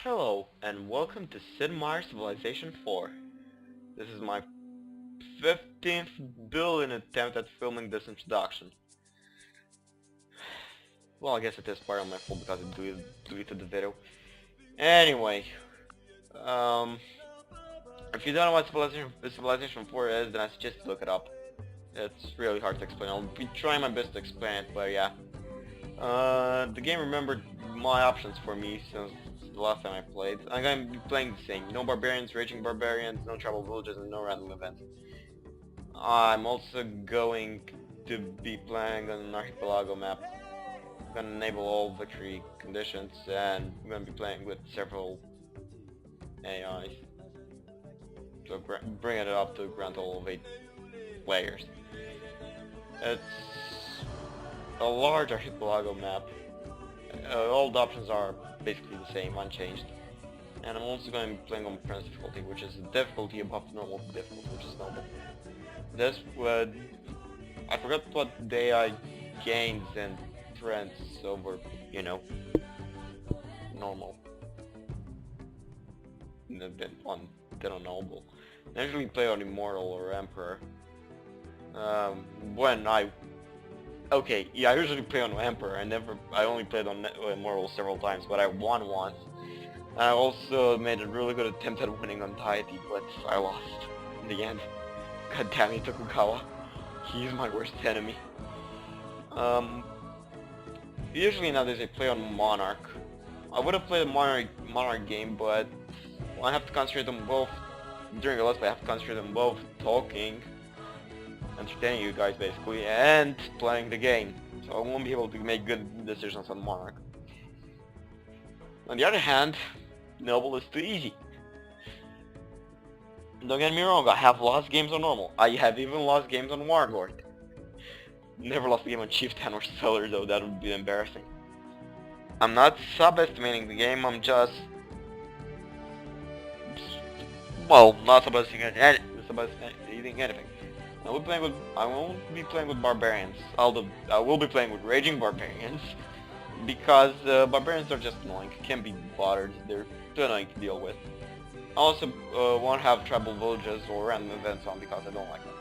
Hello, and welcome to Sid Meier's Civilization 4. This is my 15th billion attempt at filming this introduction. Well, I guess it is part of my fault because I deleted the video. Anyway, if you don't know what Civilization 4 is, then I suggest you look it up. It's really hard to explain. I'll be trying my best to explain it, but yeah. The game remembered my options for me since the last time I played. I'm going to be playing the same. No barbarians, raging barbarians, no tribal villages, and no random events. I'm also going to be playing on an archipelago map. I'm going to enable all victory conditions, and I'm going to be playing with several AIs. So bringing it up to a grand total of 8 players. It's a large archipelago map. All the options are basically the same, unchanged. And I'm also going to be playing on Prince difficulty, which is a difficulty above normal difficulty, which is normal. This would... I forgot what the AI gains in Prince over, you know, normal. Than on noble. I usually play on Immortal or Emperor. Okay, yeah, I usually play on Emperor. I only played on Immortal several times, but I won once. I also made a really good attempt at winning on Deity, but I lost in the end. God damn it, Tokugawa. He's my worst enemy. Usually nowadays I play on Monarch. I would have played a Monarch game, but I have to concentrate on both. During the Let's Play, I have to concentrate on both talking, entertaining you guys basically, and playing the game. So I won't be able to make good decisions on Monarch. On the other hand, Noble is too easy. Don't get me wrong, I have lost games on Normal. I have even lost games on Warlord. Never lost a game on Chieftain or Seller though, that would be embarrassing. I'm not subestimating the game, I'm just... well, not subestimating anything. I won't be playing with barbarians, although I will be playing with raging barbarians, because barbarians are just annoying, can't be bothered, they're too annoying to deal with. I also won't have tribal villages or random events on because I don't like them.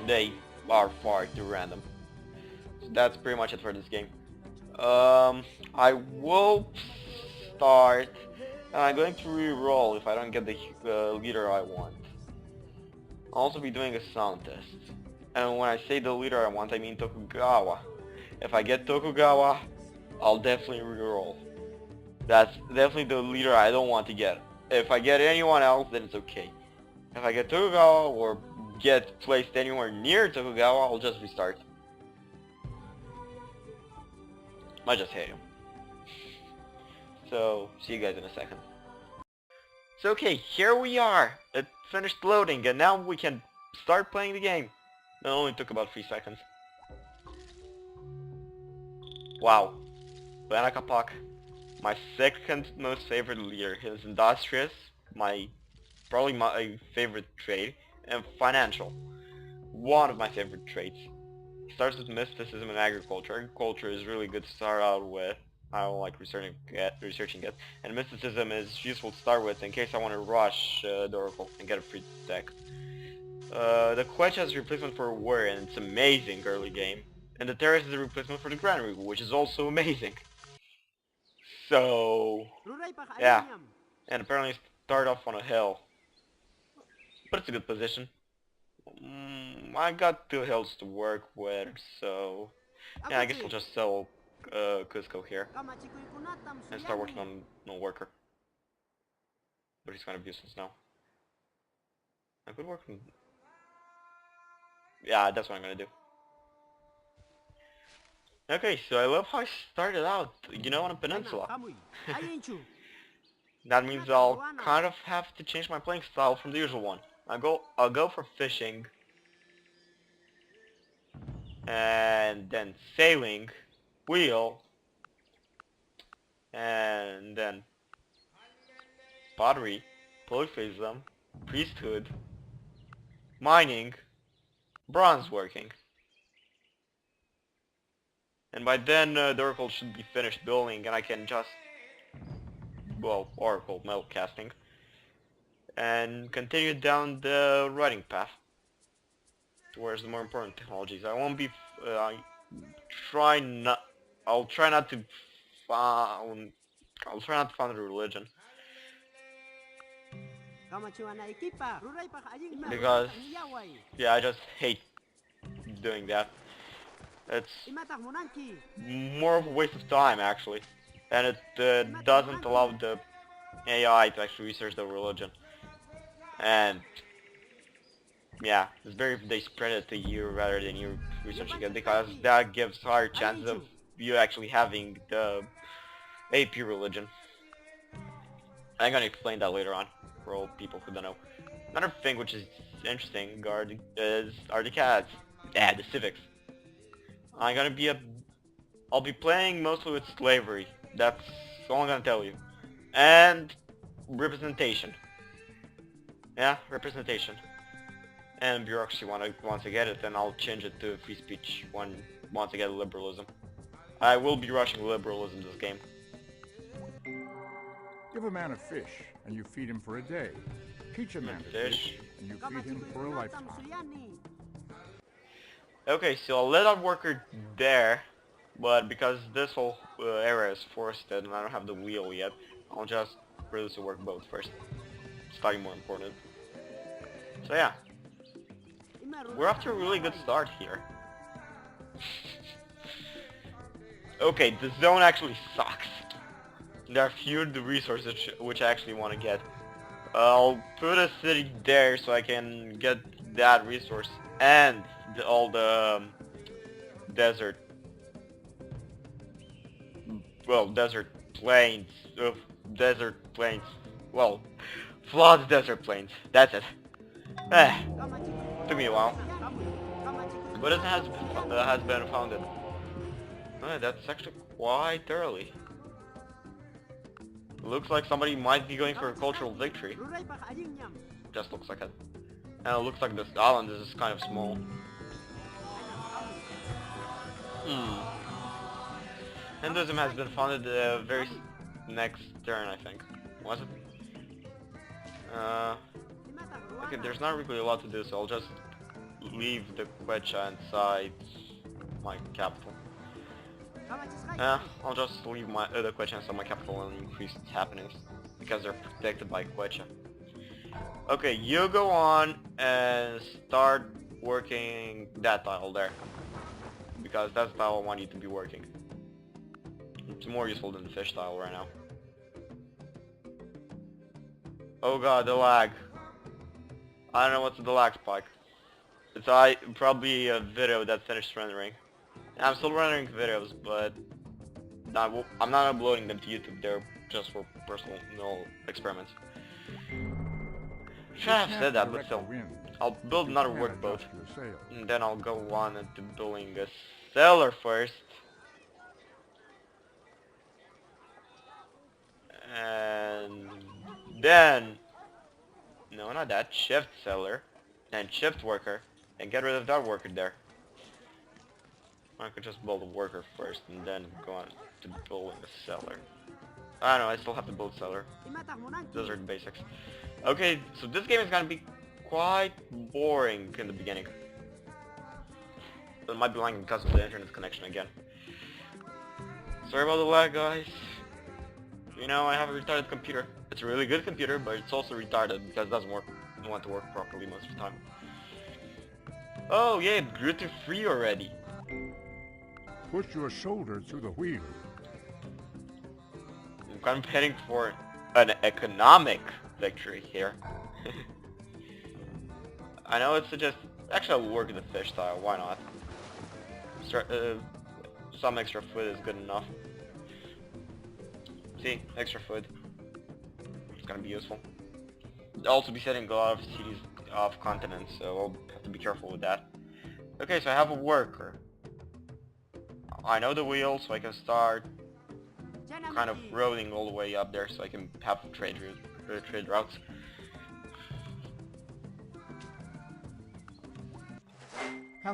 They are far too random. So that's pretty much it for this game. I will start, and I'm going to re-roll if I don't get the leader I want. I'll also be doing a sound test. And when I say the leader I want, I mean Tokugawa. If I get Tokugawa, I'll definitely re-roll. That's definitely the leader I don't want to get. If I get anyone else, then it's okay. If I get Tokugawa or get placed anywhere near Tokugawa, I'll just restart. I just hate him. So, see you guys in a second. So okay, here we are. It finished loading and now we can start playing the game. It only took about 3 seconds. Wow. Huayna Capac. My second most favorite leader. He's industrious, probably my favorite trait, and financial. One of my favorite traits. He starts with mysticism and agriculture. Agriculture is really good to start out with. I don't like researching it. And mysticism is useful to start with in case I want to rush the Oracle and get a free deck. The Quetch has a replacement for a warrior and it's amazing early game. And the Terrace is a replacement for the Grand Regal, which is also amazing. So, yeah, and apparently start off on a hill, but it's a good position. I got 2 hills to work with, so yeah, I guess I'll just sell Cusco here and start working on no worker. But he's kind of useless now. I could work on... yeah, that's what I'm gonna do. Okay, so I love how I started out, you know, on a peninsula. That means I'll kind of have to change my playing style from the usual one. I'll go for fishing, and then sailing, wheel, and then pottery, polytheism, priesthood, mining, bronze working. And by then the Oracle should be finished building and I can just well, oracle metal casting, and continue down the writing path towards the more important technologies. I won't be. Try not. I'll try not to found. I'll try not to found a religion because yeah, I just hate doing that. It's more of a waste of time actually, and it doesn't allow the AI to actually research the religion. And yeah, it's better if they spread it to you rather than you researching it, because that gives higher chances of you actually having the AP religion. I'm gonna explain that later on for all people who don't know. Another thing which is interesting are the cats. Yeah, the civics. I'll be playing mostly with slavery. That's all I'm gonna tell you. And representation. Yeah, representation. And bureaucracy once I get it, then I'll change it to free speech once I get liberalism. I will be rushing liberalism this game. Give a man a fish, and you feed him for a day. Teach a man to fish, and you feed him for a lifetime. Okay, so I'll let that worker there, but because this whole area is forested and I don't have the wheel yet, I'll just produce a workboat first. It's slightly more important. So yeah, we're off to a really good start here. Okay, the zone actually sucks. There are few resources which I actually want to get. I'll put a city there so I can get that resource and all the desert plains, well, flood desert plains, that's it. Took me a while, but it has been founded. That's actually quite early. Looks like somebody might be going for a cultural victory. Just looks like it. And it looks like this island is kind of small. Hinduism has been founded the very next turn, I think. Was it? Okay, there's not really a lot to do, so I'll just leave the Quecha inside my capital. I'll just leave the Quecha inside my capital and increase its happenings, because they're protected by Quecha. Okay, you go on and start working that tile there, because that's the tile I want you to be working. It's more useful than the fish tile right now. Oh god, the lag. I don't know what's the lag spike. It's probably a video that finished rendering. I'm still rendering videos, but I'm not uploading them to YouTube. They're just for personal experiments. Should have said that, but still. I'll build another workboat, and then I'll go on into building a cellar first. And then, no, not that, shift cellar, and shift worker, and get rid of that worker there. I could just build a worker first, and then go on to building a cellar. I don't know, I still have to build cellar. Those are the basics. Okay, so this game is gonna be quite boring in the beginning. It might be lagging because of the internet connection again. Sorry about the lag, guys. You know, I have a retarded computer. It's a really good computer, but it's also retarded because it doesn't want to work properly most of the time. Oh yeah, it grew to 3 already. Push your shoulder through the wheel. I'm kind of heading for an economic victory here. I know it's just... Actually, I'll work in the fish tile, why not? Some extra food is good enough. See, extra food. It's gonna be useful. I'll also be setting a lot of cities off continents, so I'll have to be careful with that. Okay, so I have a worker. I know the wheel, so I can start kind of roading all the way up there, so I can have trade routes.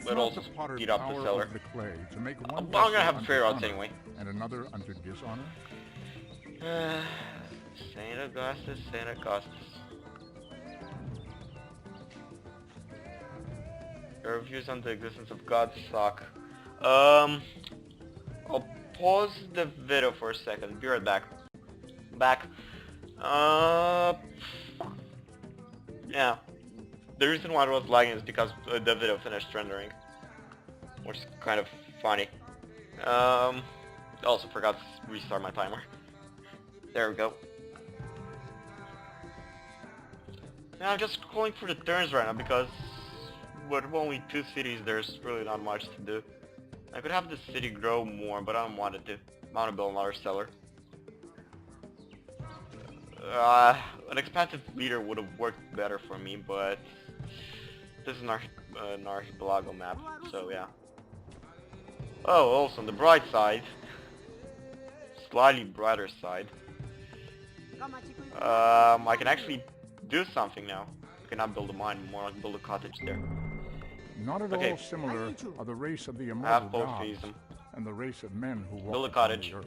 But also speed up the cellar. I'm gonna have trade routes anyway. And another unto dishonor. Saint Augustus, Saint Augustus. Your views on the existence of God suck. I'll pause the video for a second. Be right back. Yeah. The reason why it was lagging is because the video finished rendering, which is kind of funny. Also forgot to restart my timer. There we go. Now I'm just scrolling through the turns right now because with only 2 cities there's really not much to do. I could have the city grow more, but I don't want it to. I want to build another cellar. An expansive leader would have worked better for me, but this is an archipelago map, so yeah. Oh, also on the bright side, slightly brighter side, I can actually do something now. I cannot build a mine, more like build a cottage there. Not at all similar are the race of the immortal Have both gods fees them. and the race of men who walk Build a upon cottage. the earth.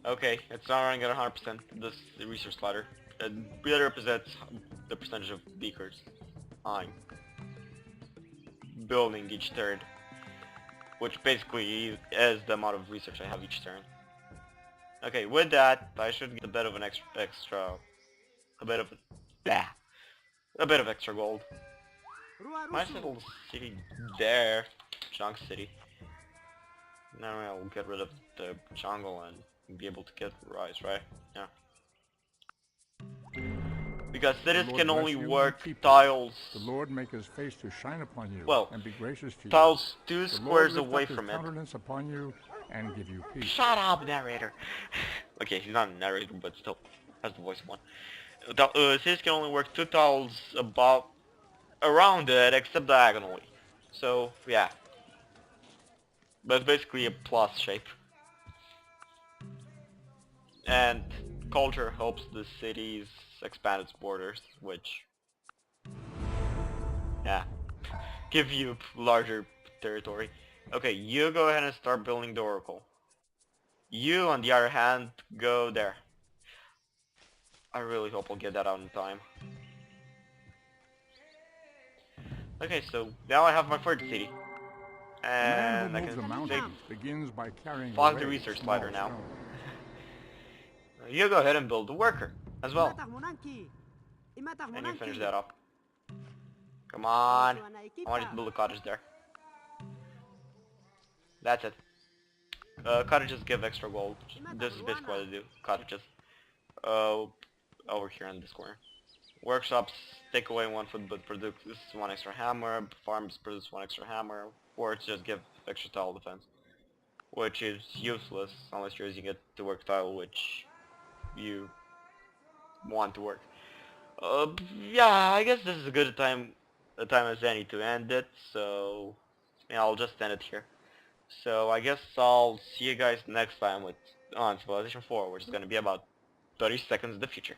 Okay, it's not running at 100%, this research ladder. It really represents the percentage of beakers I'm building each turn, which basically is the amount of research I have each turn. Okay, with that, I should get a bit of an a bit of extra gold. Nice little city there, junk city. Now I'll get rid of the jungle and be able to get rice, right? Yeah. Because cities can only work tiles. The Lord make his face to shine upon you, well, and be gracious to you. Tiles 2 The squares Lord away lift up from his it. countenance upon you and give you peace. Shut up, narrator. Okay, he's not a narrator, but still has the voice one. Cities can only work 2 tiles around it, except diagonally. So yeah, but basically a plus shape. And culture helps the cities expand its borders, which, yeah, give you larger territory. Okay, you go ahead and start building the oracle. You, on the other hand, go there. I really hope I'll get that out in time. Okay, so now I have my third city. And I can say, begins by carrying fog the research slider now. You go ahead and build the worker as well. And you finish that up. Come on. I want you to build a cottage there. That's it. Cottages give extra gold. This is basically what I do. Cottages. Over here in this corner. Workshops take away 1 food but produce 1 extra hammer. Farms produce 1 extra hammer. Forts just give extra tile defense, which is useless unless you're using it to work tile, which you want to work. Yeah, I guess this is a good time as any to end it, so yeah, I'll just end it here. So I guess I'll see you guys next time on Civilization 4, which is going to be about 30 seconds in the future.